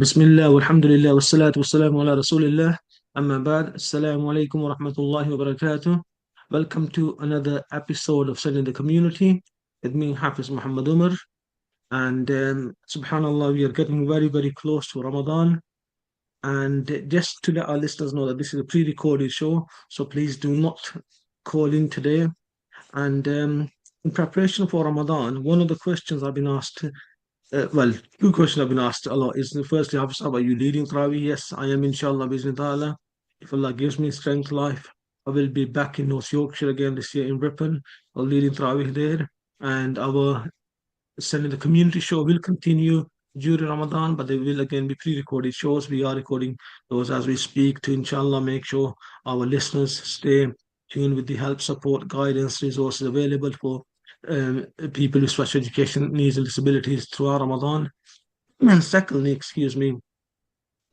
Bismillah, walhamdulillah, wassalatu wassalamu ala rasulillah. Amma ba'd, assalamu alaikum wa rahmatullahi wa barakatuh. Welcome to another episode of Sending the Community with me, Hafiz Muhammad Umar. And subhanAllah, we are getting very, very close to Ramadan. And just to let our listeners know that this is a pre recorded show, so please do not call in today. And in preparation for Ramadan, one of the questions I've been asked well, two questions I've been asked a lot is firstly, Hafiz, are you leading Taraweeh? Yes, I am, inshallah, bismillah ta'ala. If Allah gives me strength, life, I will be back in North Yorkshire again this year in Ripon, leading Taraweeh there. And our Sending the Community show will continue during Ramadan, but they will again be pre recorded shows. We are recording those as we speak to, inshallah, make sure our listeners stay tuned with the help, support, guidance, resources available for people with special education needs and disabilities throughout Ramadan. And secondly, excuse me,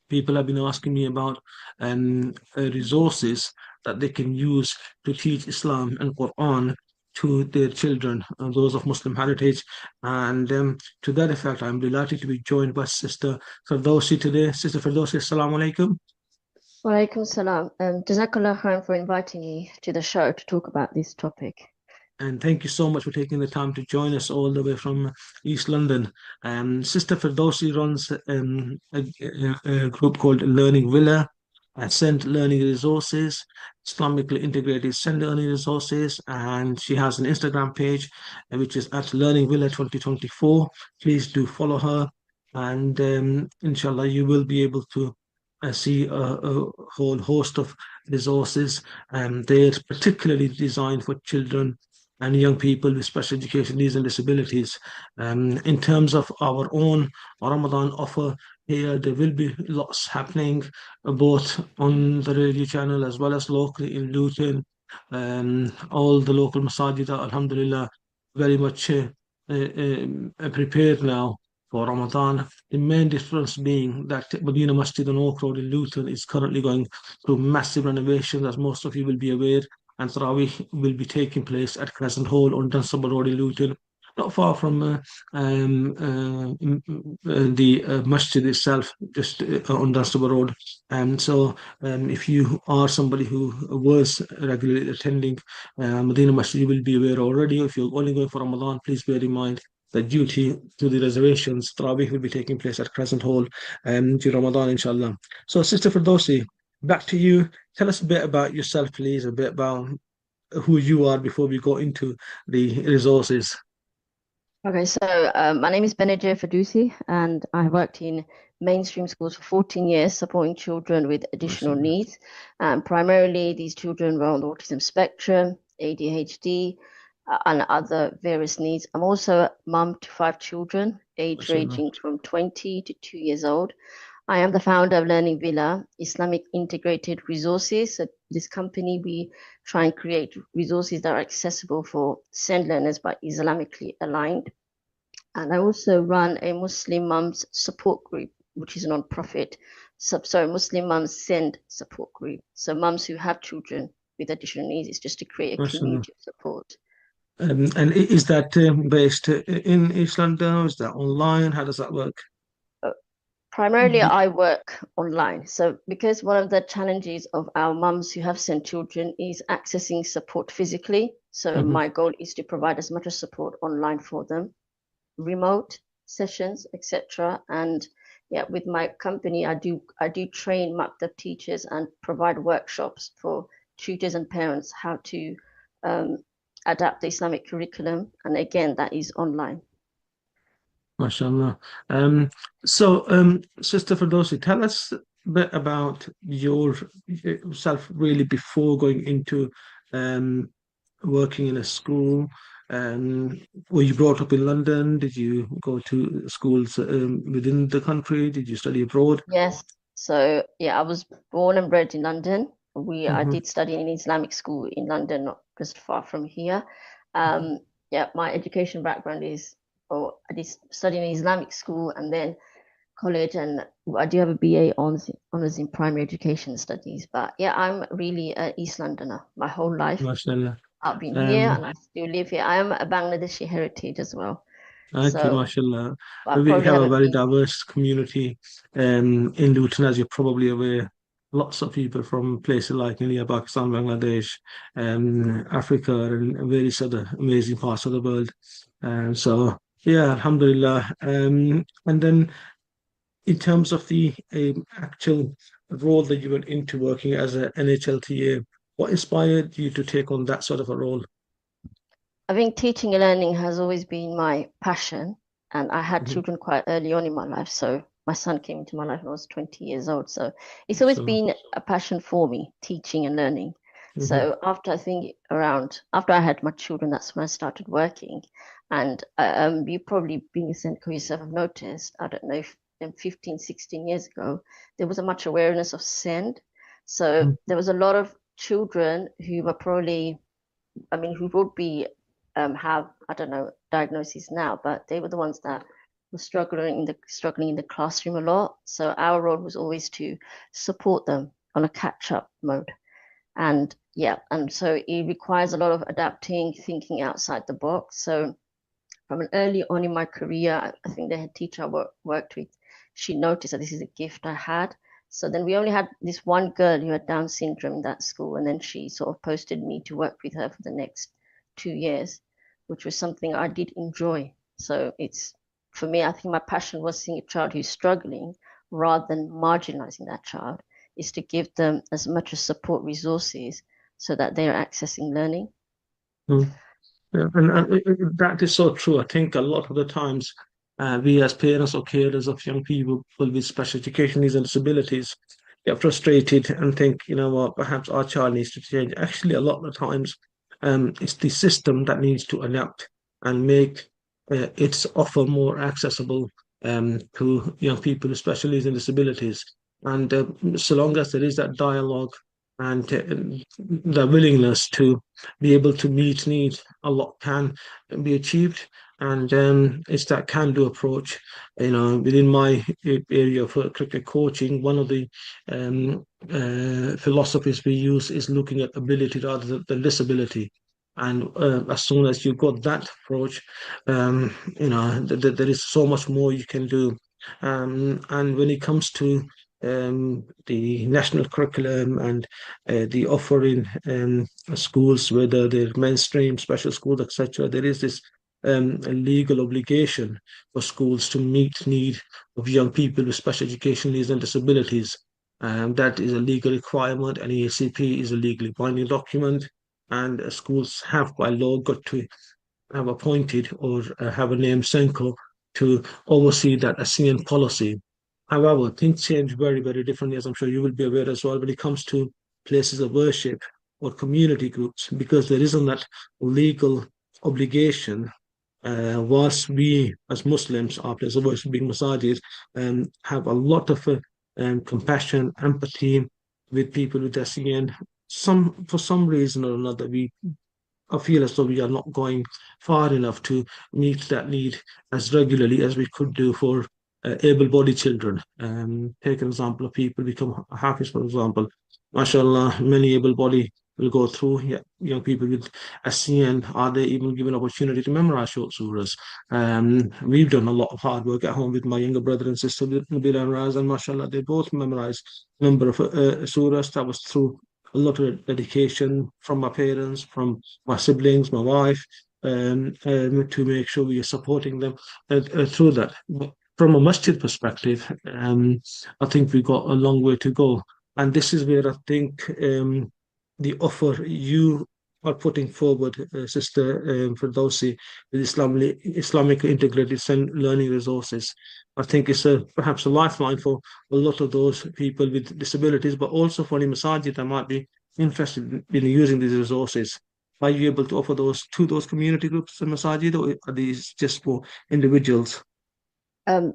people have been asking me about resources that they can use to teach Islam and Quran to their children, those of Muslim heritage. And to that effect, I'm delighted to be joined by Sister Ferdousy today. Sister Ferdousy, Assalamu alaikum. Walaikum salam. Jazakallah khair for inviting me to the show to talk about this topic. And thank you so much for taking the time to join us all the way from East London. Sister Ferdousy runs a group called Learningvilla, Send Learning Resources, Islamically integrated Send Learning Resources, and she has an Instagram page which is at Learningvilla 2024. Please do follow her, and inshallah, you will be able to see a whole host of resources. They're particularly designed for children and young people with special education needs and disabilities. In terms of our own Ramadan offer here, there will be lots happening both on the radio channel as well as locally in Luton. All the local masajid are, alhamdulillah, very much prepared now for Ramadan. The main difference being that Medina Masjid on Oak Road in Luton is currently going through massive renovations, as most of you will be aware, and Tarawih will be taking place at Crescent Hall on Dunstable Road in Luton, not far from the masjid itself, just on Dunstable Road. If you are somebody who was regularly attending Medina Masjid, you will be aware already. If you're only going for Ramadan, please bear in mind that due to the reservations, Tarawih will be taking place at Crescent Hall during Ramadan, inshallah. So, Sister Firdausi, back to you. Tell us a bit about yourself, please, a bit about who you are before we go into the resources. Okay, so my name is Benajir Ferdousy, and I worked in mainstream schools for 14 years, supporting children with additional needs. Primarily, these children were on the autism spectrum, ADHD, and other various needs. I'm also a mum to 5 children, age ranging from 20 to 2 years old. I am the founder of Learningvilla, Islamic Integrated Resources. So this company, we try and create resources that are accessible for SEND learners but Islamically aligned. And I also run a Muslim Mums support group, which is a non-profit. Muslim Mums SEND support group. So mums who have children with additional needs, it's just to create a community of support. And is that based in East London? Is that online? How does that work? Primarily, I work online. So because one of the challenges of our mums who have SEND children is accessing support physically. So my goal is to provide as much support online for them, remote sessions, etc. And yeah, with my company, I do train maktab teachers and provide workshops for tutors and parents how to adapt the Islamic curriculum. And again, that is online. MashaAllah. Sister Firdausi, tell us a bit about yourself really before going into working in a school. Were you brought up in London? Did you go to schools within the country? Did you study abroad? Yes. So yeah, I was born and bred in London. I did study in Islamic school in London, not just far from here. Yeah, my education background is, I did study in Islamic school and then college, and I do have a BA honors in primary education studies. But yeah, I'm really an East Londoner my whole life. MashaAllah. I've been here and I still live here. I am a Bangladeshi heritage as well. Okay, So mashallah. I We probably have a haven't very been. diverse community in Luton, as you're probably aware. Lots of people from places like India, Pakistan, Bangladesh, Africa, and various other amazing parts of the world. So, yeah, alhamdulillah. And then in terms of the actual role that you went into working as an NHLTA, what inspired you to take on that sort of a role? I think teaching and learning has always been my passion, and I had Mhm. children quite early on in my life. So my son came into my life when I was 20 years old. So it's always So, been a passion for me, teaching and learning. mhm, So after I think around after I had my children, that's when I started working. And you probably being a Senko yourself have noticed, I don't know if 15, 16 years ago, there wasn't much awareness of SEND. So mhm, there was a lot of children who were probably who would be have I don't know diagnoses now, but they were the ones that were struggling in the classroom a lot. So our role was always to support them on a catch up mode, and yeah, and so it requires a lot of adapting, thinking outside the box. So from an early on in my career, I think the head teacher I worked with, she noticed that this is a gift I had. So then we only had this one girl who had Down syndrome in that school, and then she sort of posted me to work with her for the next 2 years, which was something I did enjoy. So it's for me, I think my passion was seeing a child who's struggling rather than marginalizing that child, is to give them as much as support resources so that they are accessing learning. mhm. Yeah, that is so true. I think a lot of the times we as parents or carers of young people with special education needs and disabilities get frustrated and think, you know what, perhaps our child needs to change. Actually, a lot of the times it's the system that needs to adapt and make its offer more accessible to young people with special needs and disabilities. And so long as there is that dialogue and the willingness to be able to meet needs, a lot can be achieved. And it's that can-do approach. You know, within my area for cricket coaching, one of the philosophies we use is looking at ability rather than disability. And as soon as you got that approach, there is so much more you can do. And when it comes to the national curriculum and the offering schools, whether they're mainstream, special schools, etc., there is this legal obligation for schools to meet need of young people with special education needs and disabilities. That is a legal requirement, and EACP is a legally binding document, and schools have by law got to have appointed or have a named Senko to oversee that ASEAN policy. However, things change very, very differently, as I'm sure you will be aware as well, when it comes to places of worship or community groups, because there isn't that legal obligation. Whilst we as Muslims, our place of worship being masajid, have a lot of compassion, empathy with people with SEN, for some reason or another, I feel as though we are not going far enough to meet that need as regularly as we could do for able-bodied children. Take an example of people become Hafiz, for example. MashaAllah, many able-bodied will go through. Yeah, young people with SCN, are they even given opportunity to memorize short surahs? We've done a lot of hard work at home with my younger brother and sister, Nabila and Raz, and MashaAllah, they both memorized a number of surahs. That was through a lot of dedication from my parents, from my siblings, my wife, to make sure we are supporting them through that. But from a masjid perspective, I think we've got a long way to go. And this is where I think the offer you are putting forward, Sister Ferdousy, with Islamic integrated learning resources, I think it's perhaps a lifeline for a lot of those people with disabilities, but also for the masajid that might be interested in using these resources. Are you able to offer those to those community groups and masajid, or are these just for individuals? I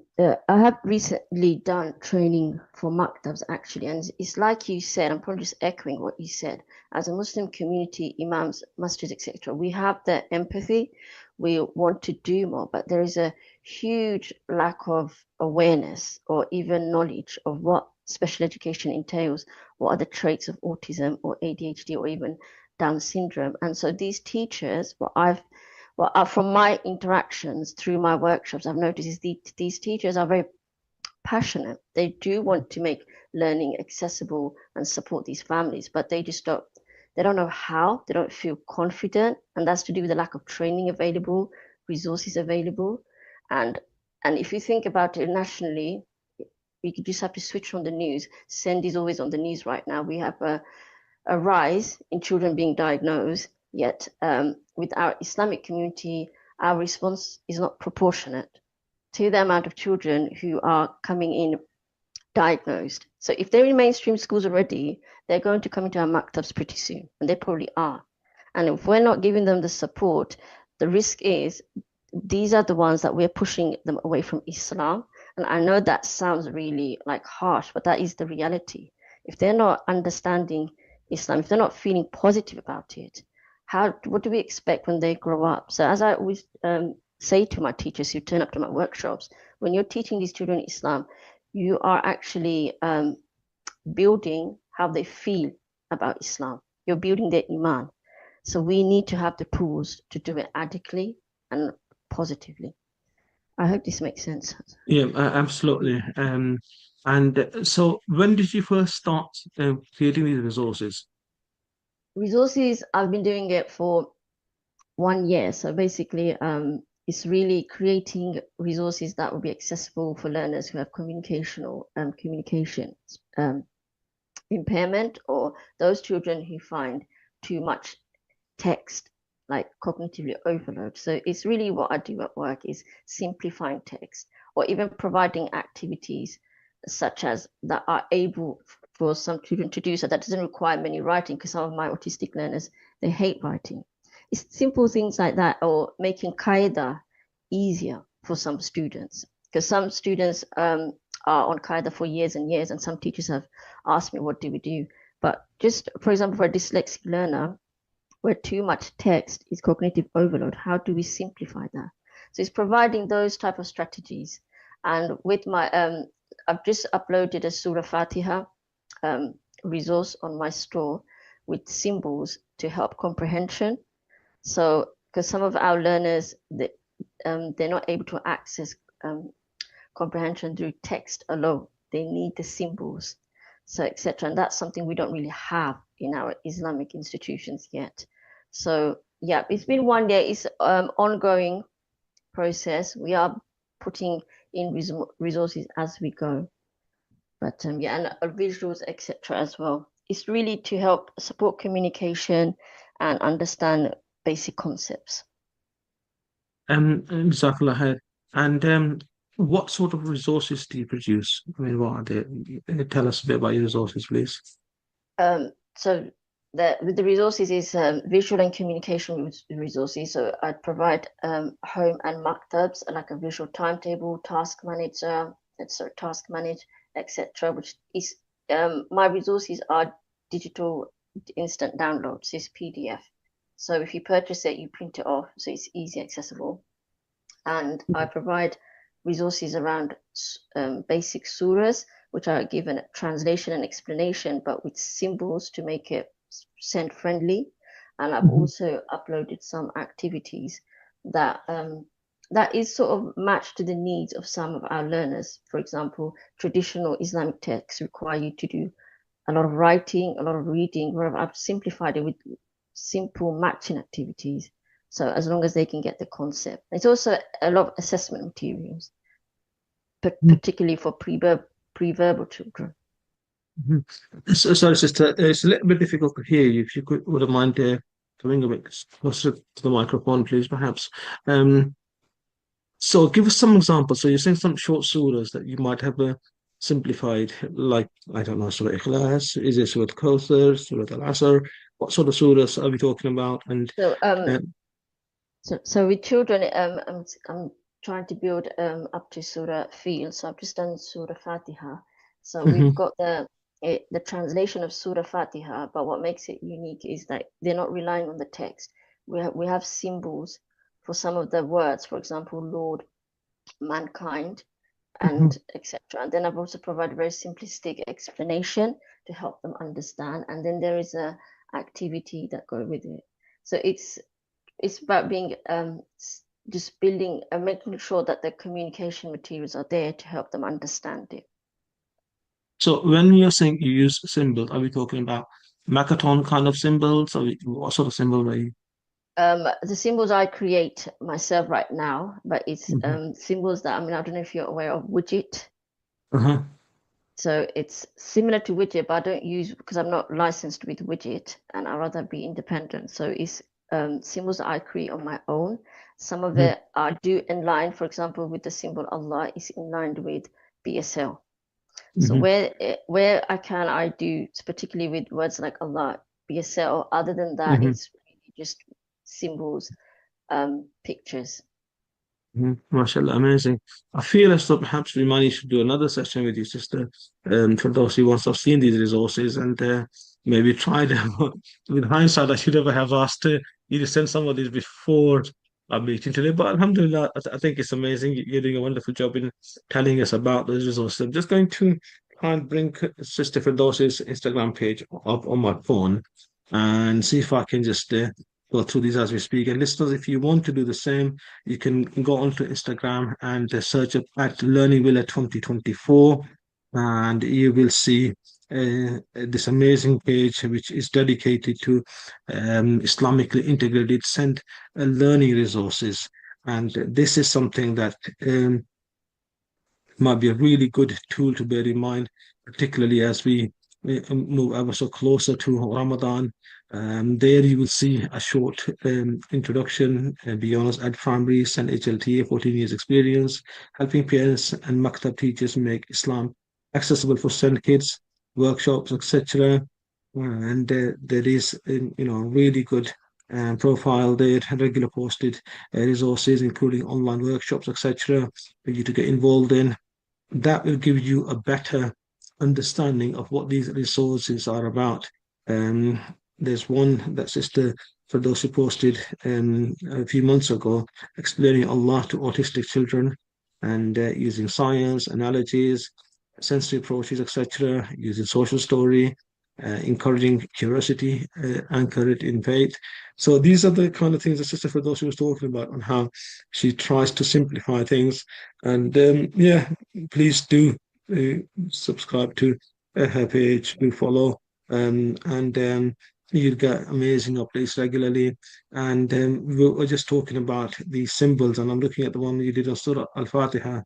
have recently done training for maktabs actually, and it's like you said, I'm probably just echoing what you said. As a Muslim community, imams, masjids, etc., we have the empathy, we want to do more, but there is a huge lack of awareness or even knowledge of what special education entails, what are the traits of autism or ADHD or even Down syndrome. And so these teachers, Well, from my interactions through my workshops, I've noticed is these teachers are very passionate. They do want to make learning accessible and support these families, but they just don't know how, they don't feel confident, and that's to do with the lack of training available, resources available. And if you think about it nationally, you just have to switch on the news. SEND is always on the news right now. We have a rise in children being diagnosed, yet with our Islamic community, our response is not proportionate to the amount of children who are coming in diagnosed. So if they're in mainstream schools already, they're going to come into our maktabs pretty soon, and they probably are. And if we're not giving them the support, the risk is these are the ones that we're pushing them away from Islam. And I know that sounds really like harsh, but that is the reality. If they're not understanding Islam, if they're not feeling positive about it, what do we expect when they grow up? So as I always say to my teachers who turn up to my workshops, when you're teaching these children Islam, you are actually building how they feel about Islam. You're building their iman. So we need to have the tools to do it adequately and positively. I hope this makes sense. Yeah, absolutely. And so when did you first start creating these resources? Resources, I've been doing it for 1 year. So basically, it's really creating resources that will be accessible for learners who have communication impairment, or those children who find too much text, like cognitively overload. So it's really what I do at work is simplifying text, or even providing activities such as that are able for some children to do. So that doesn't require many writing, because some of my autistic learners, they hate writing. It's simple things like that, or making qaida easier for some students, because some students are on qaida for years and years, and some teachers have asked me, what do we do? But just, for example, for a dyslexic learner, where too much text is cognitive overload, how do we simplify that? So it's providing those type of strategies. And with my, I've just uploaded a Surah Fatiha resource on my store with symbols to help comprehension. So, because some of our learners, they're not able to access comprehension through text alone. They need the symbols, so etc. And that's something we don't really have in our Islamic institutions yet. So yeah, it's been 1 year. It's ongoing process. We are putting in resources as we go, but yeah, and visuals etc. as well. It's really to help support communication and understand basic concepts. Jazakallah khair. And what sort of resources do you produce? I mean, what are they? Tell us a bit about your resources, please. So with the resources is visual and communication resources. So I provide home and maktabs, like a visual timetable, task manager, etc. Which is my resources are digital instant downloads, is PDF. So if you purchase it, you print it off, so it's easy accessible. And I provide resources around basic surahs, which are given translation and explanation, but with symbols to make it SEND friendly. And I've also uploaded some activities that that is sort of matched to the needs of some of our learners. For example, traditional Islamic texts require you to do a lot of writing, a lot of reading, where I've simplified it with simple matching activities. So as long as they can get the concept. It's also a lot of assessment materials, particularly for pre-verbal children. Sorry, sister, it's a little bit difficult to hear you. If you wouldn't mind coming a bit closer to the microphone, please, perhaps. So give us some examples. So you're saying some short surahs that you might have simplified, like, I don't know, Surah Ikhlas, is it Surah Al-Kawthar, Surah Al-Asr? What sort of surahs are we talking about? And So uh, so with children, I'm trying to build up to Surah Fil. So I've just done Surah Fatiha. So we've got the translation of Surah Fatiha, but what makes it unique is that they're not relying on the text. We have symbols for some of the words, for example, Lord, mankind, and etc. And then I've also provided very simplistic explanation to help them understand. And then there is a activity that go with it. So it's it's about being just building and making sure that the communication materials are there to help them understand it. So when you're saying you use symbols, are we talking about Makaton kind of symbols, or what sort of symbol are you? The symbols I create myself right now, but it's Mhm. symbols that, I mean, I don't know if you're aware of widget. Uh-huh. So it's similar to widget, but I don't use because I'm not licensed with widget and I'd rather be independent. So it's symbols that I create on my own. Some of Mhm. it I do in line, for example, with the symbol Allah is in line with BSL. So Mhm. where I can, I do, particularly with words like Allah, BSL. Other than that, Mhm. it's really just symbols, pictures. MashaAllah, amazing. I feel as though perhaps we might need to do another session with you, sister, for those who once have seen these resources and maybe try them. With hindsight, I should have asked you to send some of these before our meeting today. But Alhamdulillah, I think it's amazing. You're doing a wonderful job in telling us about those resources. I'm just going to try and bring Sister Firdausi's Instagram page up on my phone and see if I can just go through these as we speak. And listeners, if you want to do the same, you can go onto Instagram and search up at Learningvilla 2024, and you will see this amazing page which is dedicated to Islamically integrated send learning resources. And this is something that might be a really good tool to bear in mind, particularly as we move ever so closer to Ramadan. There you will see a short introduction, be honest, at primaries and HLTA, 14 years experience, helping parents and Maktab teachers make Islam accessible for SEND kids, workshops, etc. And there is, really good profile there, regular posted resources, including online workshops, etc., for you to get involved in. That will give you a better understanding of what these resources are about. Um, there's one that Sister Firdausi posted a few months ago, explaining Allah to autistic children and using science, analogies, sensory approaches, etc., using social story, encouraging curiosity, anchor it in faith. So these are the kind of things that Sister Firdausi was talking about, on how she tries to simplify things. And yeah, please do uh, subscribe to her page, do follow, and you'll get amazing updates regularly. And we're just talking about these symbols, and I'm looking at the one you did on Surah Al-Fatiha,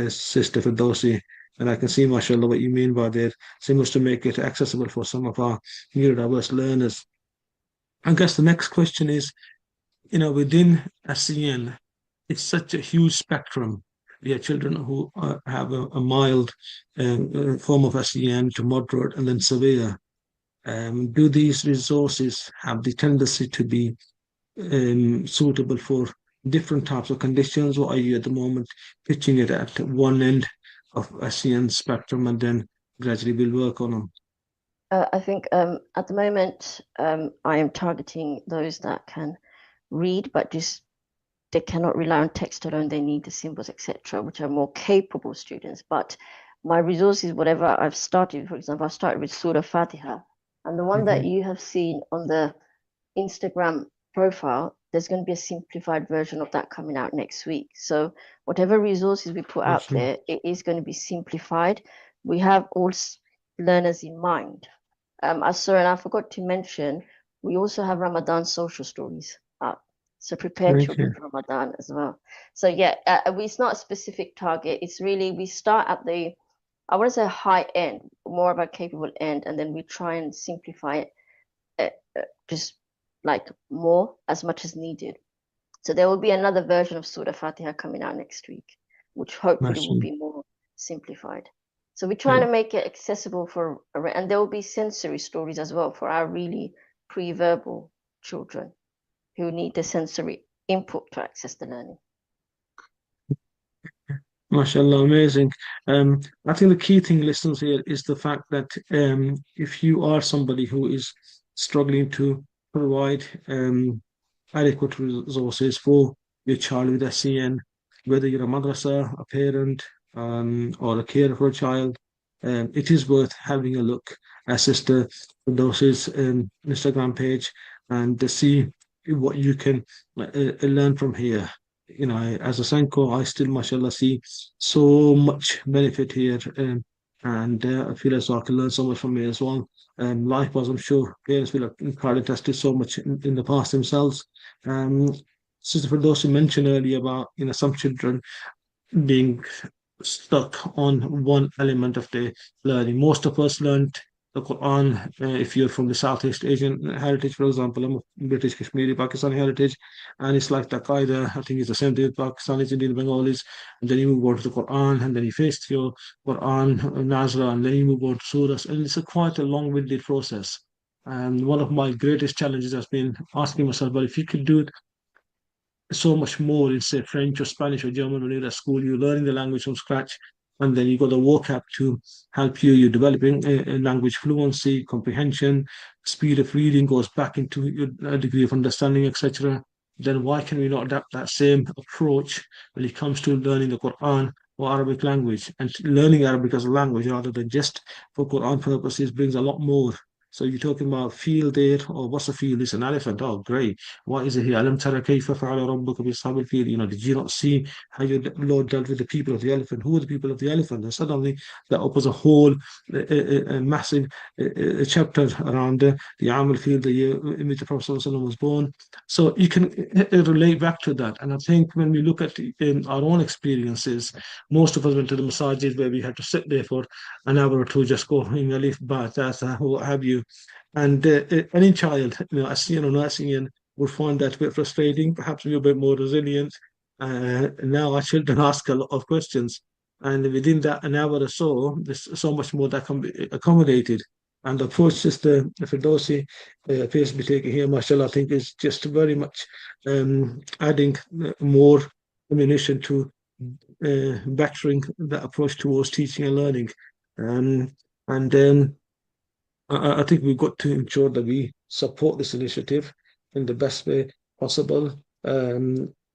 Sister Firdausi, and I can see, mashallah, what you mean by that. Symbols to make it accessible for some of our neurodiverse learners. I guess the next question is, within SEN, it's such a huge spectrum. We have children who have a mild form of SEN to moderate and then severe. Do these resources have the tendency to be suitable for different types of conditions, or are you at the moment pitching it at one end of SEN spectrum and then gradually we'll work on them? I think at the moment I am targeting those that can read, but just they cannot rely on text alone. They need the symbols, etc., which are more capable students. But my resources, whatever I've started, for example, I started with Surah Fatiha, and the one that Mhm. you have seen on the Instagram profile, there's going to be a simplified version of that coming out next week. So whatever resources we put out Awesome. there, it is going to be simplified. We have all learners in mind. I saw, and I forgot to mention, we also have Ramadan social stories up. So prepare Okay. children for Ramadan as well. So yeah, it's not a specific target. It's really, we start at the, I want to say high end, more of a capable end, and then we try and simplify it just like more as much as needed. So there will be another version of Surah Fatiha coming out next week, which hopefully will Mashallah. be more simplified. So we're trying Yeah. to make it accessible for, and there will be sensory stories as well for our really pre-verbal children who need the sensory input to access the learning. MashaAllah, amazing. I think the key thing, listeners, here is the fact that if you are somebody who is struggling to provide adequate resources for your child with SEN, whether you're a madrasa, a parent, or a carer for a child, it is worth having a look at Sister Firdausi's Instagram page and to see what you can learn from here. As a Senko, I still, mashallah, see so much benefit here, and I feel as though I can learn so much from here as well. Likewise, I'm sure parents will have probably tested so much in the past themselves. Um, Sister for those who mentioned earlier about some children being stuck on one element of the learning. Most of us learned the Quran. If you're from the Southeast Asian heritage, for example, I'm a British Kashmiri Pakistani heritage, and it's like the Qaeda. I think it's the same thing with Pakistanis, Indian Bengalis, and then you move on to the Quran, and then you finish your Quran, Nazra, and then you move on to surahs, and it's a quite a long-winded process. And one of my greatest challenges has been asking myself, well, if you could do it so much more in say French or Spanish or German when you're at school. You're learning the language from scratch, and then you got the vocab to help you. You're developing a language fluency, comprehension, speed of reading goes back into your degree of understanding, etc. Then why can we not adapt that same approach when it comes to learning the Quran or Arabic language? And learning Arabic as a language rather than just for Quran purposes brings a lot more. So you're talking about field there, or what's a field? It's an elephant. Oh, great. What is it here? أَلَمْ تَرَ كَيْفَ فَعَلَ رَبُّكَ بِأَصْحَابِ الْفِيلِ? Did you not see how your Lord dealt with the people of the elephant? Who are the people of the elephant? And suddenly that opens a whole a massive chapter around the animal field, the year in which the Prophet ﷺ was born. So you can relate back to that. And I think when we look at our own experiences, most of us went to the massages where we had to sit there for an hour or two, just going alif, ba, ta, sa, what have you. And any child, as nursing in would find that a bit frustrating. Perhaps we're a bit more resilient. Now our children ask a lot of questions, and within that an hour or so, there's so much more that can be accommodated. And the approach Sister Firdosi appears to be taking here, mashallah, I think is just very much adding more ammunition to bettering the approach towards teaching and learning. Um, and I think we've got to ensure that we support this initiative in the best way possible.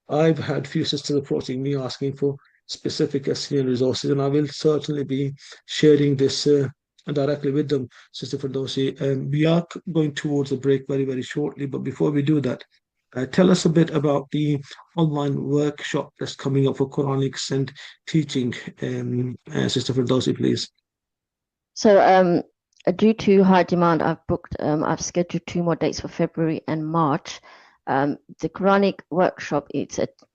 I've had few sisters approaching me asking for specific SEN resources, and I will certainly be sharing this directly with them, Sister Firdausi. We are going towards a break very, very shortly, but before we do that, tell us a bit about the online workshop that's coming up for Quranics and teaching, Sister Firdausi, please. So, due to high demand, I've scheduled 2 more dates for February and March. The Quranic workshop,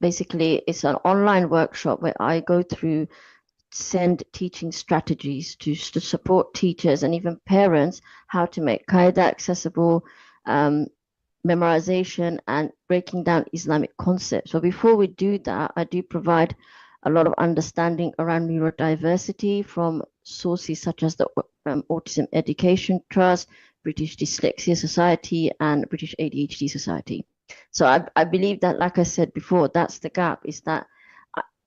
basically it's an online workshop where I go through send teaching strategies to support teachers and even parents how to make Qaida accessible, memorization, and breaking down Islamic concepts. So before we do that, I do provide a lot of understanding around neurodiversity from sources such as the Autism Education Trust, British Dyslexia Society, and British ADHD Society. So I believe that, like I said before, that's the gap, is that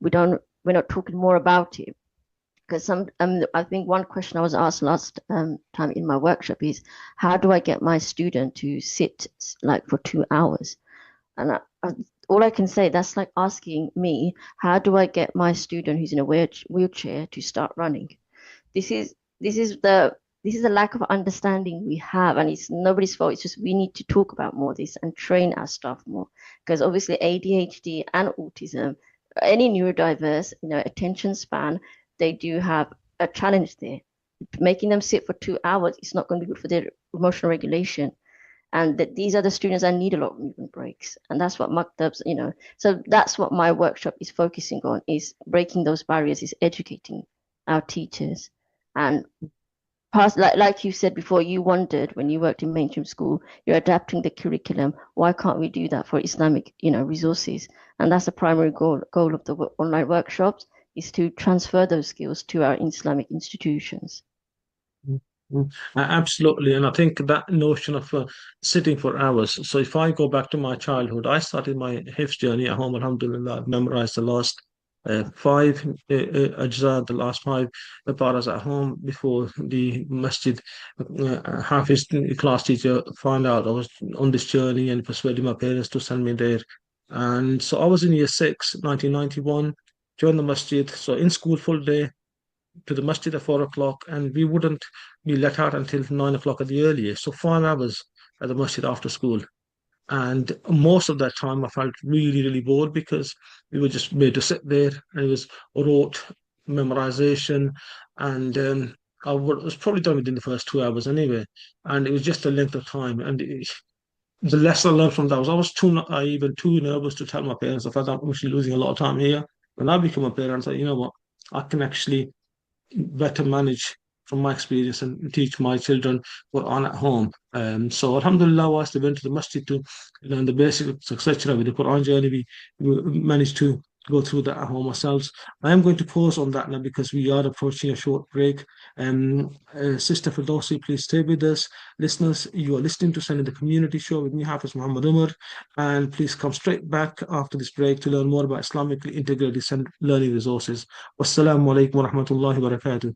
we're not talking more about it. Because I think one question I was asked last time in my workshop is, how do I get my student to sit like for 2 hours? And all I can say, that's like asking me, how do I get my student who's in a wheelchair to start running? This is the lack of understanding we have, and it's nobody's fault. It's just we need to talk about more of this and train our staff more, because obviously ADHD and autism, any neurodiverse, attention span, they do have a challenge there. Making them sit for 2 hours is not going to be good for their emotional regulation. And that these are the students that need a lot of movement breaks. And that's what maktabs, so that's what my workshop is focusing on, is breaking those barriers, is educating our teachers. And like you said before, you wondered when you worked in mainstream school, you're adapting the curriculum. Why can't we do that for Islamic, resources? And that's the primary goal of the online workshops, is to transfer those skills to our Islamic institutions. Absolutely. And I think that notion of sitting for hours. So if I go back to my childhood, I started my Hifz journey at home. Alhamdulillah, I've memorized the last 5 ajza, the last 5 paras at home before the masjid Hafiz class teacher found out I was on this journey and persuaded my parents to send me there. And so I was in year 6, 1991, joined the masjid. So in school full day, to the masjid at 4 o'clock, and we wouldn't be let out until 9 o'clock at the earliest. So 5 hours at the masjid after school. And most of that time, I felt really, really bored because we were just made to sit there, and it was rote memorization. And was probably done within the first 2 hours anyway. And it was just a length of time. And the lesson I learned from that was even too nervous to tell my parents. I felt I'm actually losing a lot of time here. When I become a parent, I said, you know what, I can actually better manage from my experience and teach my children Quran at home. So Alhamdulillah, whilst they went to the masjid to learn the basics, etc. with the Quran journey, we managed to go through that at home ourselves. I am going to pause on that now because we are approaching a short break. Sister Firdausi, please stay with us. Listeners, you are listening to Send in the Community Show with me, Hafiz Muhammad Umar, and please come straight back after this break to learn more about Islamically integrated learning resources. Wassalamu alaikum wa rahmatullahi wa barakatuh.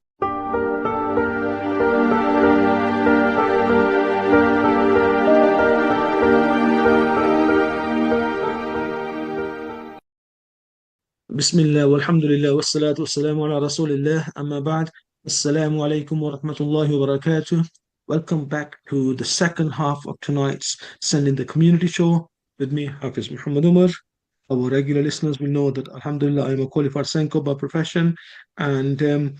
Bismillah, walhamdulillah, wassalatu wassalamu ala rasulillah, amma ba'd. Assalamu alaikum wa rahmatullahi wa barakatuh. Welcome back to the second half of tonight's Send in the Community Show with me, Hafiz Muhammad Umar. Our regular listeners will know that, alhamdulillah, I'm a qualified Senko by profession, and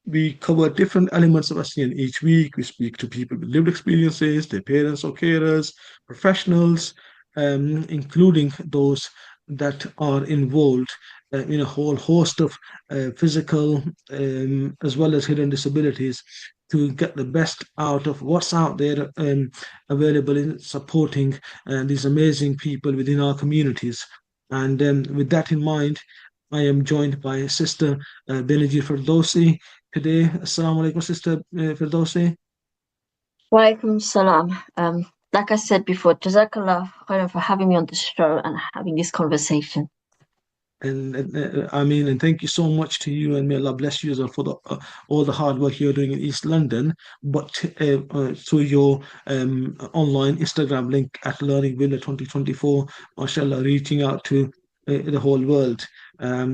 we cover different elements of ASEAN each week. We speak to people with lived experiences, their parents or carers, professionals, including those that are involved in a whole host of physical as well as hidden disabilities to get the best out of what's out there available in supporting these amazing people within our communities. And with that in mind, I am joined by Sister Benajir Ferdousy today. Assalamu alaikum, Sister Firdausi. Walaikum salam. Like I said before, Jazakallah khairan for having me on the show and having this conversation. And I mean, and thank you so much to you, and may Allah bless you as well for all the hard work you're doing in East London. But through your online Instagram link at Learningvilla 2024, mashallah, reaching out to the whole world.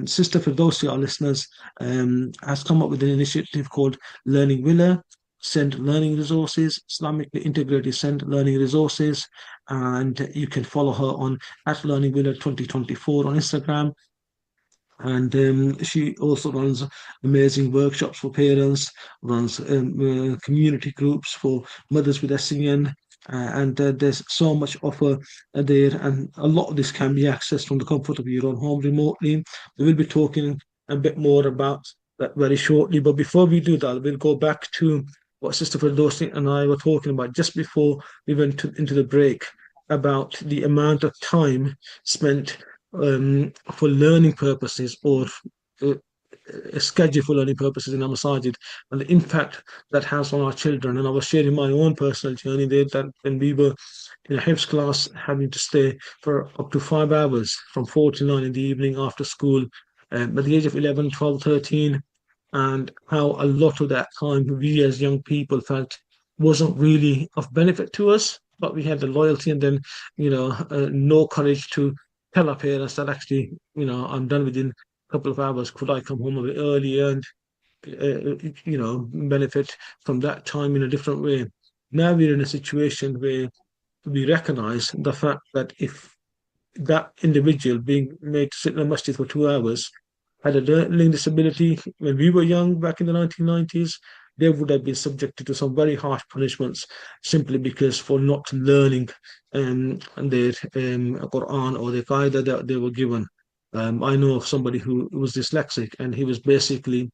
Sister Firdausi, our listeners, has come up with an initiative called Learningvilla. Send learning resources, Islamically integrated send learning resources, and you can follow her on at Learningvilla 2024 on Instagram. And she also runs amazing workshops for parents, runs community groups for mothers with SEN. And there's so much offer there, and a lot of this can be accessed from the comfort of your own home remotely. We will be talking a bit more about that very shortly. But before we do that, we'll go back to what Sister Firdausi and I were talking about just before we went into the break about the amount of time spent for learning purposes or uh, scheduled for learning purposes in our masajid, and the impact that has on our children. And I was sharing my own personal journey there that when we were in a Hifz class, having to stay for up to 5 hours from 4 to 9 in the evening after school at the age of 11, 12, 13, and how a lot of that time we as young people felt wasn't really of benefit to us, but we had the loyalty and then, no courage to tell our parents that actually, I'm done within a couple of hours. Could I come home a bit earlier and, benefit from that time in a different way? Now we're in a situation where we recognize the fact that if that individual being made to sit in a masjid for 2 hours had a learning disability when we were young back in the 1990s, they would have been subjected to some very harsh punishments simply because for not learning their Quran or the Qaida that they were given. I know of somebody who was dyslexic, and he was basically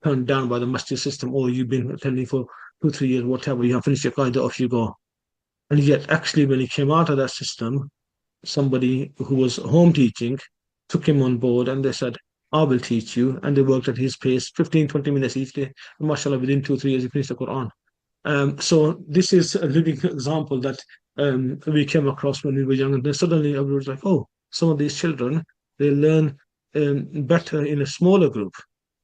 turned down by the masjid system. Oh, you've been attending for 2, 3 years, whatever, you have finished your Qaida, off you go. And yet, actually, when he came out of that system, somebody who was home teaching took him on board, and they said, I will teach you. And they worked at his pace, 15, 20 minutes each day. And mashallah, within 2, 3 years, he finished the Quran. So this is a living example that we came across when we were young. And then suddenly I was like, oh, some of these children, they learn better in a smaller group,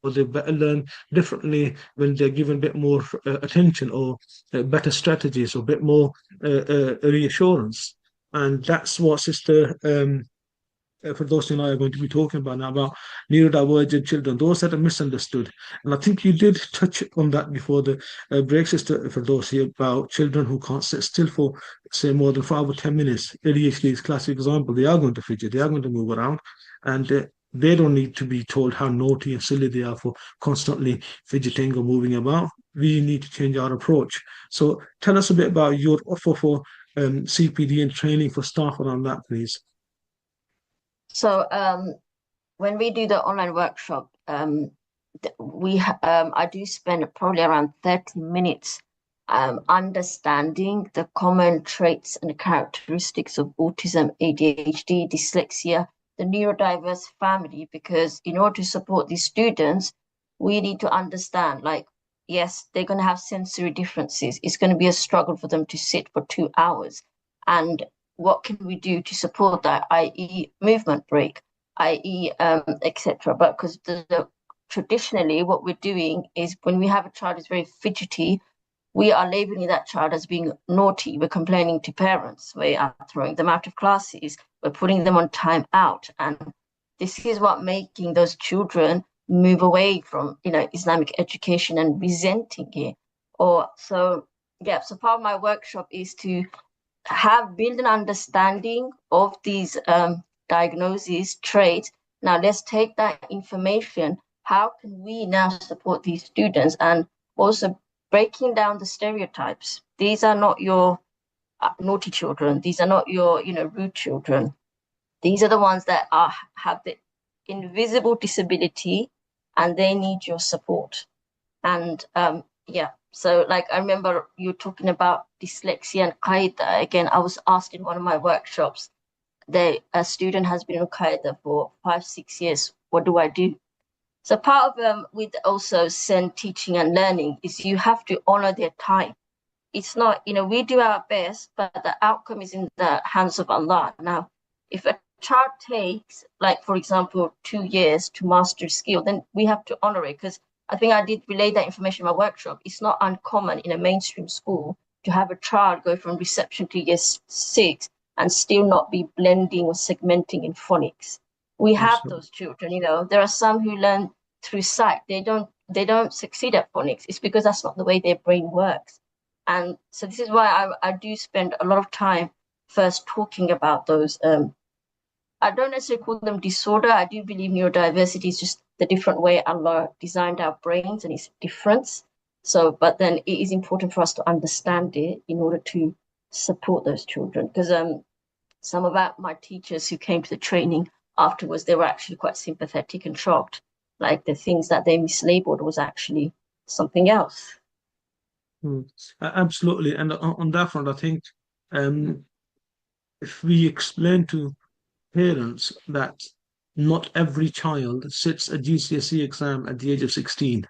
or they learn differently when they're given a bit more attention, or better strategies, or a bit more reassurance. And that's what Sister Firdaus and I are going to be talking about now, about neurodivergent children, those that are misunderstood. And I think you did touch on that before the break, Sister Firdaus, about children who can't sit still for, say, more than 5 or 10 minutes. ADHD is a classic example. They are going to fidget, they are going to move around, and they don't need to be told how naughty and silly they are for constantly fidgeting or moving about. We need to change our approach. So tell us a bit about your offer for CPD and training for staff around that, please. So when we do the online workshop, I do spend probably around 30 minutes understanding the common traits and characteristics of autism, ADHD, dyslexia, the neurodiverse family, because in order to support these students, we need to understand, like, yes, they're going to have sensory differences. It's going to be a struggle for them to sit for 2 hours. And what can we do to support that, i.e., movement break, i.e., etc. But because traditionally, what we're doing is when we have a child who's very fidgety, we are labeling that child as being naughty. We're complaining to parents. We are throwing them out of classes. We're putting them on time out. And this is what making those children move away from, Islamic education and resenting it. So part of my workshop is to build an understanding of these diagnoses, traits. Now let's take that information. How can we now support these students? And also breaking down the stereotypes. These are not your naughty children. These are not your, rude children. These are the ones that have the invisible disability, and they need your support. And so like I remember you talking about dyslexia and qaida. Again, I was asked in one of my workshops, a student has been on qaida for 5-6 years. What do I do? So part of with also SEN teaching and learning is you have to honor their time. It's not, we do our best, but the outcome is in the hands of Allah. Now, if a child takes, like, for example, 2 years to master a skill, then we have to honor it, because I think I did relay that information in my workshop. It's not uncommon in a mainstream school to have a child go from reception to year 6 and still not be blending or segmenting in phonics. We have those children, there are some who learn through sight. They don't succeed at phonics. It's because that's not the way their brain works. And so this is why I do spend a lot of time first talking about those. I don't necessarily call them disorder. I do believe neurodiversity is just the different way Allah designed our brains, and it's difference. So, but then it is important for us to understand it in order to support those children. Because some of my teachers who came to the training afterwards, they were actually quite sympathetic and shocked. Like the things that they mislabeled was actually something else. Absolutely. And on that front, I think if we explain to parents that not every child sits a GCSE exam at the age of 16,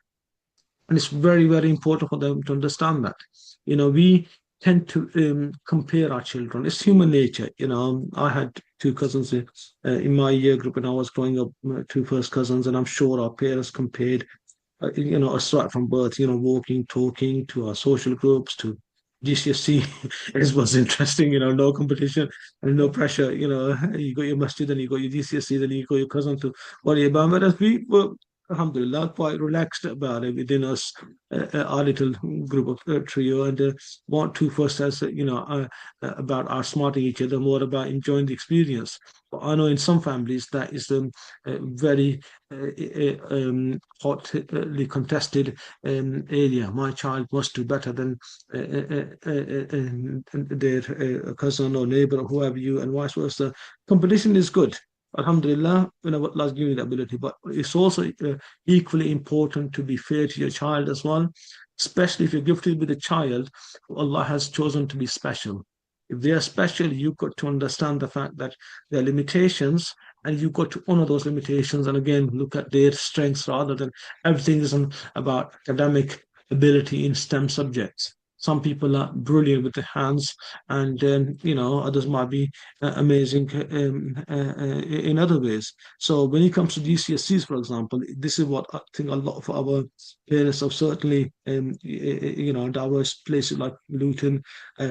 and it's very, very important for them to understand that. We tend to compare our children. It's human nature. I had two cousins in my year group when I was growing up, two first cousins, and I'm sure our parents compared, us right from birth, walking, talking, to our social groups, to GCSE. It was interesting, no competition and no pressure. You got your masjid, then you got your GCSE, then you got your cousin to worry about. Whereas we were, alhamdulillah, quite relaxed about it within us, our little group of trio, and want to first as about outsmarting each other, more about enjoying the experience. But I know in some families that is very hotly contested area. My child must do better than their cousin or neighbor or whoever you, and vice versa. Competition is good. Alhamdulillah, Allah's given you the ability, but it's also equally important to be fair to your child as well, especially if you're gifted with a child who Allah has chosen to be special. If they are special, you've got to understand the fact that there are limitations, and you've got to honor those limitations, and again, look at their strengths rather than everything isn't about academic ability in STEM subjects. Some people are brilliant with their hands, and others might be amazing in other ways. So when it comes to GCSEs, for example, this is what I think a lot of our parents of certainly diverse places like Luton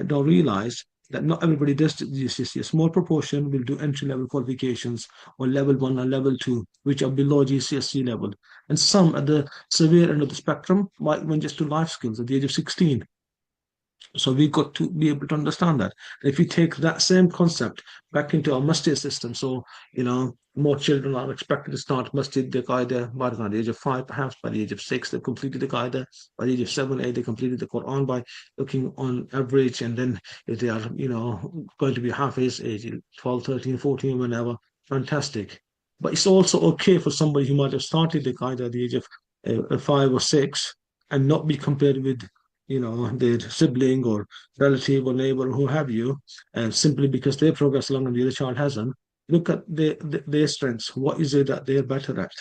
don't realize. that not everybody does GCSE. A small proportion will do entry-level qualifications or level 1 or level 2, which are below GCSE level. And some at the severe end of the spectrum might even just do life skills at the age of 16. So we got to be able to understand that. If we take that same concept back into our masjid system, so more children are expected to start masjid the qaida by the age of 5, perhaps by the age of 6, they completed the qaida. By the age of 7, 8, they completed the Quran by looking on average, and then if they are, going to be hafiz age 12, 13, 14, whenever, fantastic. But it's also okay for somebody who might have started the qaida at the age of 5 or 6 and not be compared with their sibling or relative or neighbor, who have you, and simply because they progress along and the other child hasn't. Look at their strengths. What is it that they're better at?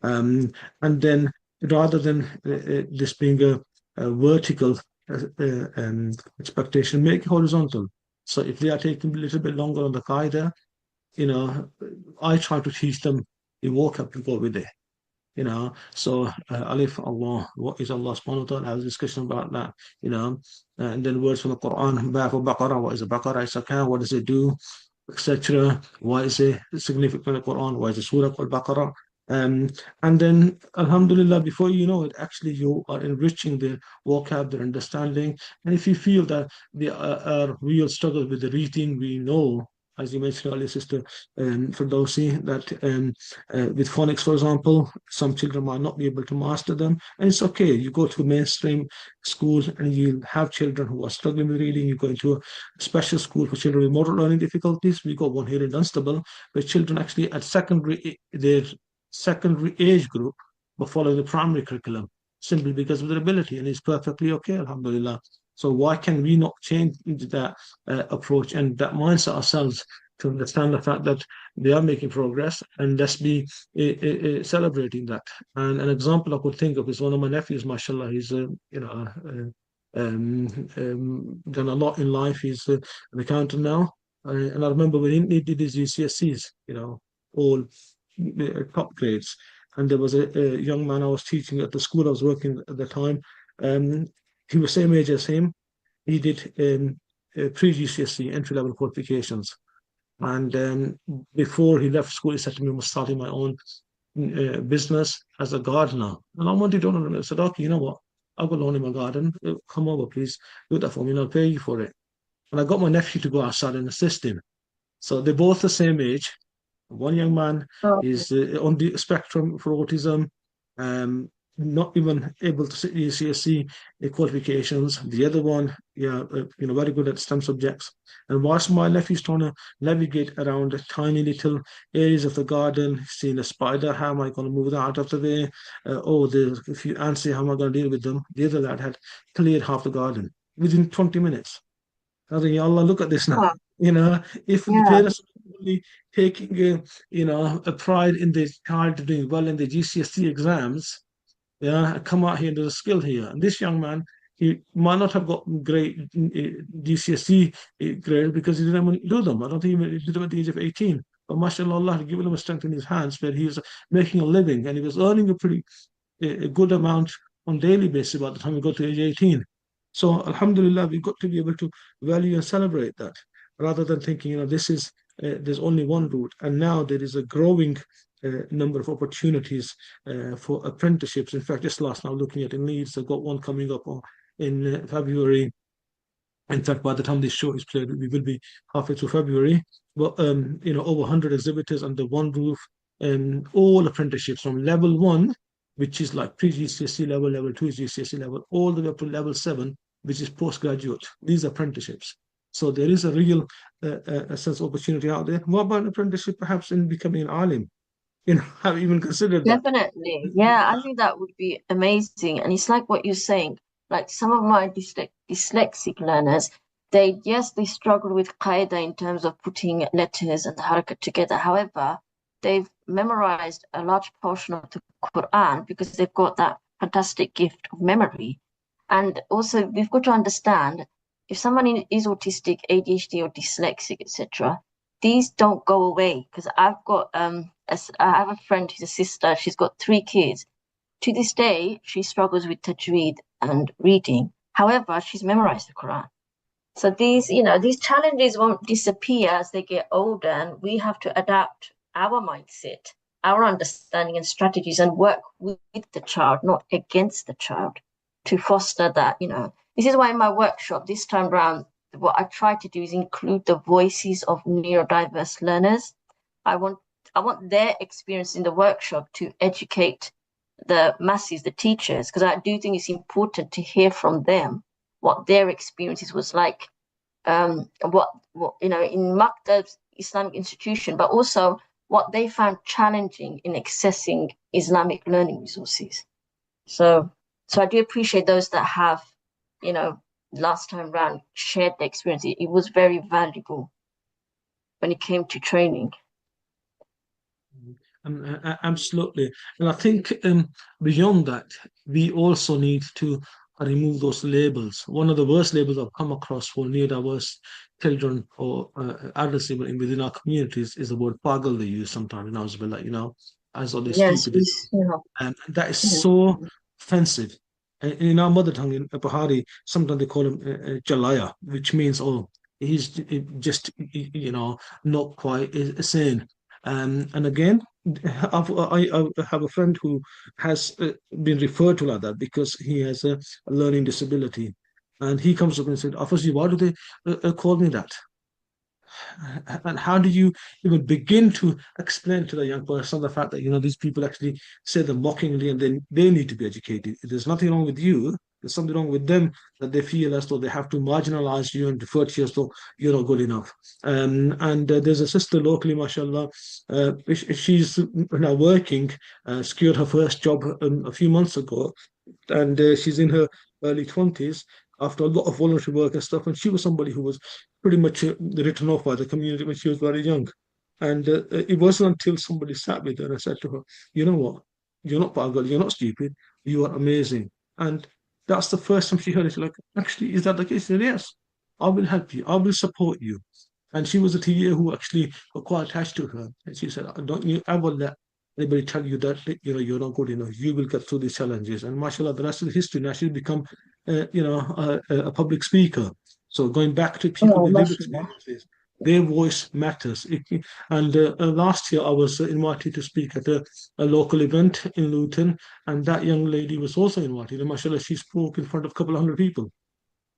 And then rather than this being a vertical expectation, make it horizontal. So if they are taking a little bit longer on the qaida, I try to teach them the vocab to go with it. So Alif, Allah, what is Allah subhanahu wa ta'ala? I was discussion about that, and then words from the Quran, Ba for Baqarah, what is a Baqarah? It's a cow, what does it do, etc. Why is it significant in the Quran? Why is the surah called Baqarah? And then, Alhamdulillah, before you know it, actually you are enriching their vocab, their understanding. And if you feel that they are real struggles with the reading, we know, as you mentioned earlier, Sister Ferdousy, that with phonics, for example, some children might not be able to master them. And it's okay. You go to a mainstream school and you have children who are struggling with reading. You go into a special school for children with motor learning difficulties. We got one here in Dunstable, where children actually at their secondary age group but following the primary curriculum simply because of their ability, and it's perfectly okay, alhamdulillah. So why can we not change that approach and that mindset ourselves to understand the fact that they are making progress, and let's be celebrating that. And an example I could think of is one of my nephews, mashallah. He's done a lot in life. He's an accountant now, and I remember when he did his GCSEs, all top grades. And there was a young man I was teaching at the school I was working at the time. He was same age as him. He did pre-GCSE entry-level qualifications. And before he left school, he said to me, I'm starting my own business as a gardener. And I wanted to know, I said, okay, you know what? I've got loan in my garden. Come over, please. Do that for me and I'll pay you for it. And I got my nephew to go outside and assist him. So they're both the same age. One young man is on the spectrum for autism, not even able to sit GCSE qualifications. The other one, very good at STEM subjects. And whilst my nephew's trying to navigate around tiny little areas of the garden, seeing a spider, how am I going to move that out of the way? There's a few ants here, how am I going to deal with them? The other lad had cleared half the garden within 20 minutes. I was like, Ya Allah, look at this now. If the parents are really taking a pride in their child doing well in the GCSE exams, come out here and there's a skill here. And this young man, he might not have got great GCSE grades because he didn't even do them. I don't think he did them at the age of 18. But mashallah, Allah had given him a strength in his hands where he was making a living, and he was earning a good amount on a daily basis by the time he got to age 18. So alhamdulillah, we've got to be able to value and celebrate that rather than thinking, there's only one route. And now there is a growing number of opportunities for apprenticeships. In fact, just last now looking at in Leeds, I've got one coming up in February. In fact, by the time this show is played, we will be halfway through February. But over 100 exhibitors under one roof, and all apprenticeships from level 1, which is like pre-GCSE level, level 2 is GCSE level, all the way up to level 7, which is postgraduate. These apprenticeships. So there is a real a sense of opportunity out there. What about an apprenticeship perhaps in becoming an alim? Have you even considered that? Definitely. Yeah, I think that would be amazing. And it's like what you're saying, like some of my dyslexic learners, they struggle with qaida in terms of putting letters and the harakat together. However, they've memorized a large portion of the Quran because they've got that fantastic gift of memory. And also, we've got to understand if someone is autistic, ADHD, or dyslexic, etc., these don't go away. Because I have a friend who's a sister. She's got 3 kids. To this day, she struggles with tajweed and reading. However, she's memorized the Quran. So these challenges won't disappear as they get older, and we have to adapt our mindset, our understanding and strategies, and work with the child, not against the child, to foster that. This is why in my workshop this time around, what I try to do is include the voices of neurodiverse learners. I want their experience in the workshop to educate the masses, the teachers, because I do think it's important to hear from them what their experiences was like, what in Maktab's Islamic institution, but also what they found challenging in accessing Islamic learning resources. So I do appreciate those that have, last time round shared the experience. It was very valuable when it came to training. Absolutely. And I think beyond that, we also need to remove those labels. One of the worst labels I've come across for neurodiverse children or adults even within our communities is the word pagal they use sometimes. And I was a bit like, as all these Yes, stupid. And that is so offensive. And in our mother tongue, in Pahari, sometimes they call him Jalaya, which means, oh, he's just, not quite sane. And again, I have a friend who has been referred to like that because he has a learning disability. And he comes up and said, Afasi, why do they call me that? And how do you even begin to explain to the young person the fact that these people actually say them mockingly and then they need to be educated? There's nothing wrong with you. There's something wrong with them that they feel as though they have to marginalize you and refer to you as though you're not good enough. And there's a sister locally, mashallah. She's now working, secured her first job a few months ago, and she's in her early 20s after a lot of voluntary work and stuff. And she was somebody who was pretty much written off by the community when she was very young. And it wasn't until somebody sat with her and I said to her, you know what? You're not pagal, you're not stupid, you are amazing. And that's the first time she heard it. She's like, actually, is that the case? She said, yes, I will help you, I will support you. And she was a TA who actually got quite attached to her. And she said, don't you ever let anybody tell you that you're not good enough. You will get through these challenges. And mashallah, the rest of the history now she's become a public speaker. So going back to people Oh, with lived mashallah. experiences, their voice matters. And last year I was invited to speak at a local event in Luton, and that young lady was also invited. And mashallah, she spoke in front of a couple of hundred people.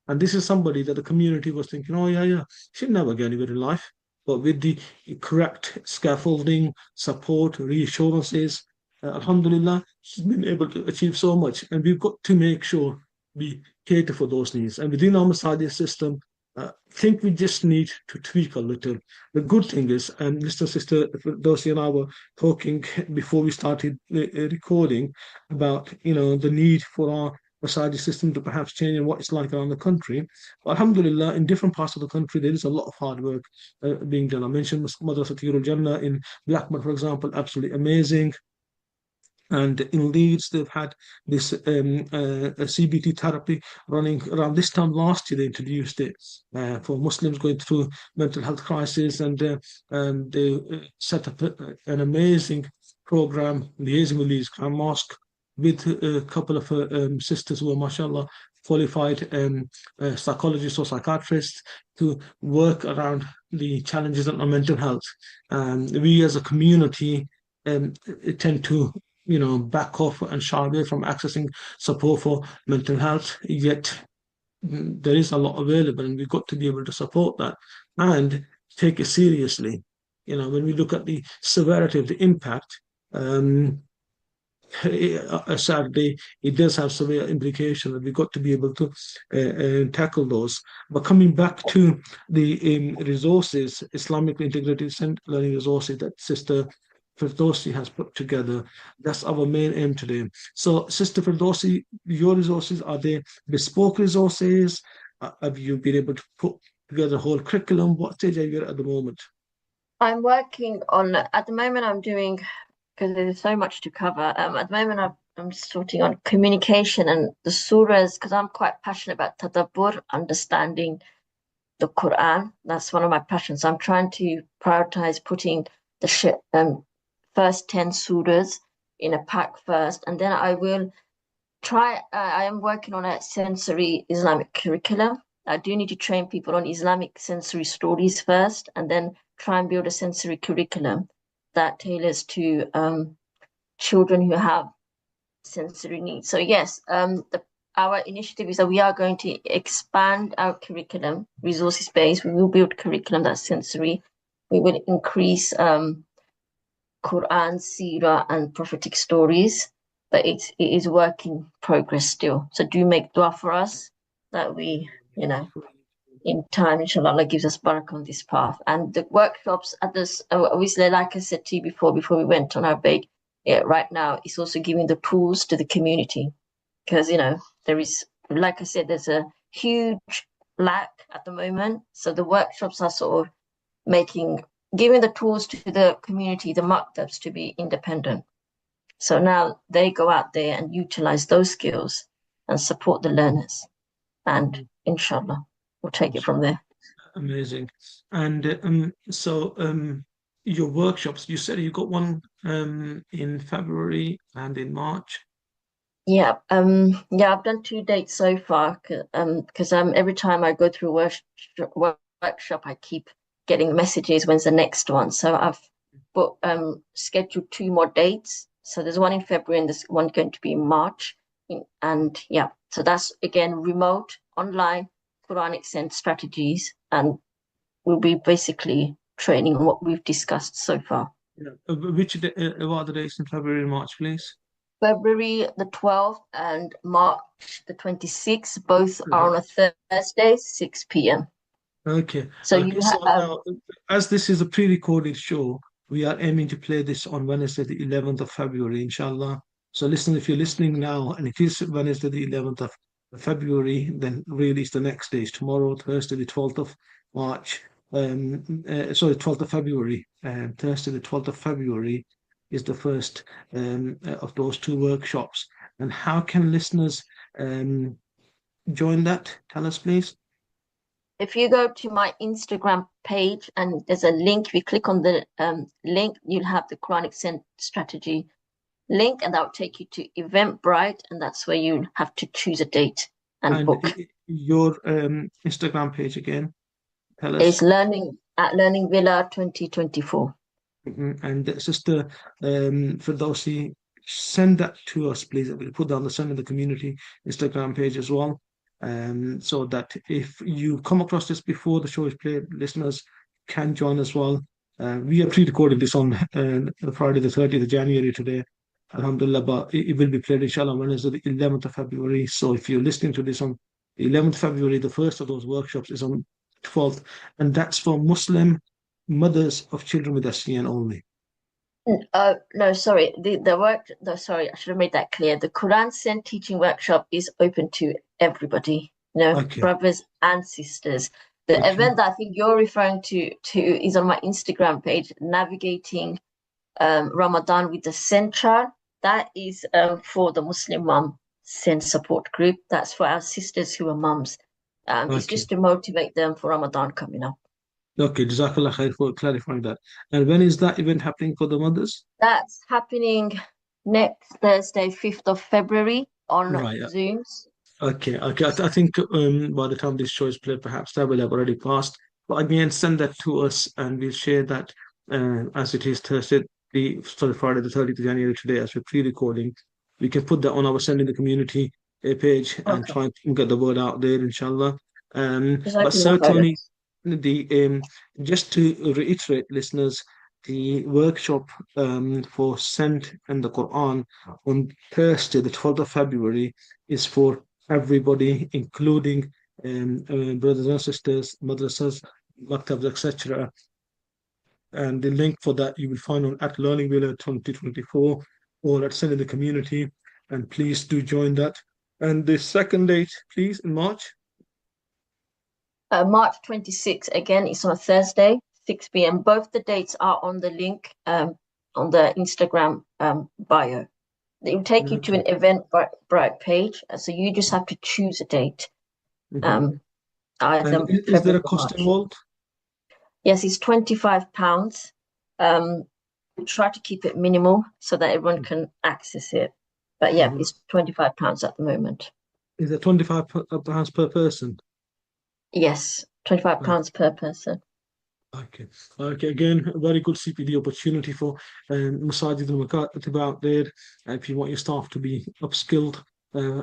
And this is somebody that the community was thinking, oh, yeah, yeah, she'll never get anywhere in life. But with the correct scaffolding, support, reassurances, Alhamdulillah, she's been able to achieve so much. And we've got to make sure we cater for those needs. And within our Masadi system, I think we just need to tweak a little. The good thing is, and Mr. Sister Dosi and I were talking before we started recording about, the need for our Masadi system to perhaps change and what it's like around the country. But Alhamdulillah, in different parts of the country, there is a lot of hard work being done. I mentioned Madrasa Jannah in Blackburn, for example, absolutely amazing. And in Leeds, they've had this CBT therapy running around this time last year. They introduced it for Muslims going through mental health crisis, and they set up an amazing program liaising with Leeds Grand Mosque with a couple of sisters who are, mashallah, qualified psychologists or psychiatrists to work around the challenges of mental health. We as a community tend to back off and shy away from accessing support for mental health. Yet there is a lot available, and we've got to be able to support that and take it seriously. When we look at the severity of the impact, sadly, it does have severe implications, and we've got to be able to tackle those. But coming back to the resources, Islamically integrated learning resources that Sister Ferdousy has put together, that's our main aim today. So, Sister Ferdousy, your resources, are they bespoke resources? Have you been able to put together a whole curriculum? What stage are you at the moment? I'm working on, at the moment, I'm doing, because there's so much to cover. At the moment, I'm sorting on communication and the surahs, because I'm quite passionate about tadabbur, understanding the Quran. That's one of my passions. I'm trying to prioritize putting the first 10 surahs in a pack first, and then I will try. I am working on a sensory Islamic curriculum, I do need to train people on Islamic sensory stories first, and then try and build a sensory curriculum that tailors to children who have sensory needs. So yes, our initiative is that we are going to expand our curriculum, resources based. We will build curriculum that's sensory. We will increase Quran, Seerah, and prophetic stories, but it is work in progress still. So do make dua for us that we, in time, inshallah, Allah gives us barakah on this path. And the workshops at this, obviously, like I said to you before we went on our break, right now, it's also giving the tools to the community. Because, there is, like I said, there's a huge lack at the moment. So the workshops are sort of giving the tools to the community, the maktabs, to be independent. So now they go out there and utilize those skills and support the learners. And inshallah, we'll take it from there. Amazing. And so your workshops, you said you got one in February and in March. Yeah, I've done 2 dates so far, because every time I go through workshop, I keep getting messages when's the next one. So I've scheduled 2 more dates. So there's one in February and there's one going to be in March. And yeah, so that's again remote, online, Quranic sense strategies, and we'll be basically training on what we've discussed so far. Yeah. What are the dates in February and March, please? February the 12th and March the 26th, both are on a Thursday, 6 p.m. Okay. So Okay. you So have now, as this is a pre-recorded show, we are aiming to play this on Wednesday, the 11th of February, inshallah. So listen, if you're listening now, and it is Wednesday, the 11th of February, then really it's the next day. It's tomorrow, Thursday, the 12th of March. Sorry, 12th of February. Thursday, the 12th of February is the first of those 2 workshops. And how can listeners join that? Tell us, please. if you go to my Instagram page and there's a link, if you click on the link, you'll have the Quranic Sense strategy link, and that will take you to Eventbrite, and that's where you have to choose a date and book. Your Instagram page again, tell us. It's Learningvilla 2024. And Sister Firdausi, send that to us, please. We'll put down the Send in the Community Instagram page as well. So that if you come across this before the show is played, listeners can join as well. We are pre-recording this on Friday, the 30th of January today. Alhamdulillah, but it will be played inshallah on Wednesday, the 11th of February. So if you're listening to this on the 11th of February, the first of those workshops is on 12th, and that's for Muslim mothers of children with SCN only. No, sorry. Sorry, I should have made that clear. The Quran Sense teaching workshop is open to everybody, Okay. brothers and sisters. The event that I think you're referring to is on my Instagram page, Navigating Ramadan with the Sense Chart. That is for the Muslim Mum Sense support group. That's for our sisters who are mums. It's just to motivate them for Ramadan coming up. Okay, Jazakallah khair for clarifying that. And when is that event happening for the mothers? That's happening next Thursday, 5th of February on Zooms. Okay. I think by the time this show is played, perhaps that will have already passed. But again, send that to us and we'll share that as it is Thursday, Friday, the 30th of January today, as we're pre-recording. We can put that on our Send in the Community page and try and get the word out there, inshallah. But certainly, just to reiterate, listeners, the workshop for Send and the Quran on Thursday, the 12th of February, is for everybody, including brothers and sisters, madrasas, maktabs, etc. And the link for that you will find on at Learningvilla 2024 or at Send in the Community. And please do join that. And the second date, please, in March. March 26th, again, it's on a Thursday, 6 p.m. Both the dates are on the link on the Instagram bio. It will take you to an Eventbrite page, so you just have to choose a date. Is there a cost involved? Yes, it's £25. Try to keep it minimal so that everyone can access it. But yeah, it's £25 at the moment. Is it £25 per person? Yes, £25 per person. Okay. Okay. Again, a very good CPD opportunity for Masajid and Makatib out there. If you want your staff to be upskilled,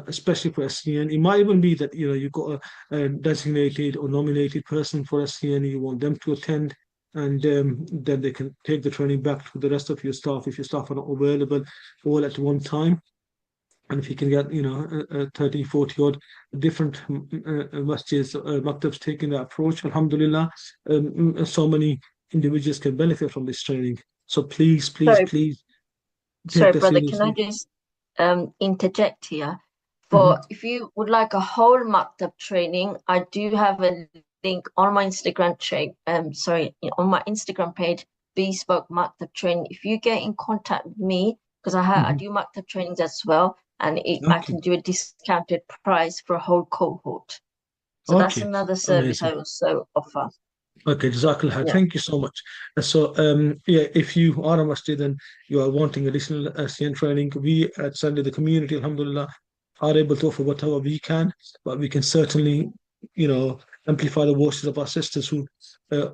especially for SCN, it might even be that you've got a designated or nominated person for SCN. You want them to attend, and then they can take the training back to the rest of your staff if your staff are not available all at one time. And if you can get 30, 40 odd different masjids, maktabs taking that approach, alhamdulillah, so many individuals can benefit from this training. So please, please, Sorry, please take sorry, that brother, can I seriously. just interject here? Mhm. For if you would like a whole maktab training, I do have a link on my on my Instagram page, Bespoke Maktab Training. If you get in contact with me, because I Mhm. do maktab trainings as well, and I Okay, can do a discounted price for a whole cohort. So that's okay, another service amazing. I also offer. Okay, Jazakallah khair. Yeah. Thank you so much. So, yeah, if you are a masjid and you are wanting additional SCN training, we at Sunday, the community, alhamdulillah, are able to offer whatever we can, but we can certainly, amplify the voices of our sisters who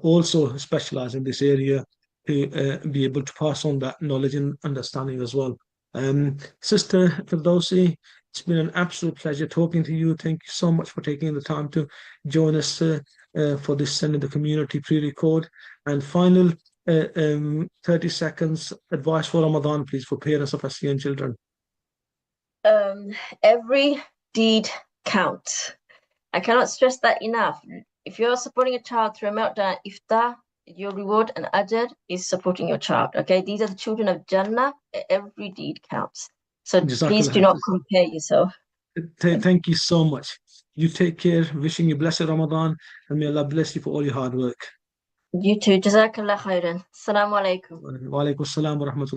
also specialize in this area to be able to pass on that knowledge and understanding as well. Sister Firdausi, it's been an absolute pleasure talking to you. Thank you so much for taking the time to join us for this Send in the Community pre-record. And final 30 seconds advice for Ramadan, please, for parents of SCN children. Um, every deed counts. I cannot stress that enough. If you're supporting a child through a meltdown, iftar, your reward and ajr is supporting your child. Okay, these are the children of Jannah. Every deed counts. So please Jazakallah do khair. not compare yourself. Thank you so much. You take care. Wishing you blessed Ramadan, and may Allah bless you for all your hard work. You too. Jazakallah khairan. Assalamu alaikum. Wa alaikum assalam wa rahmatullah.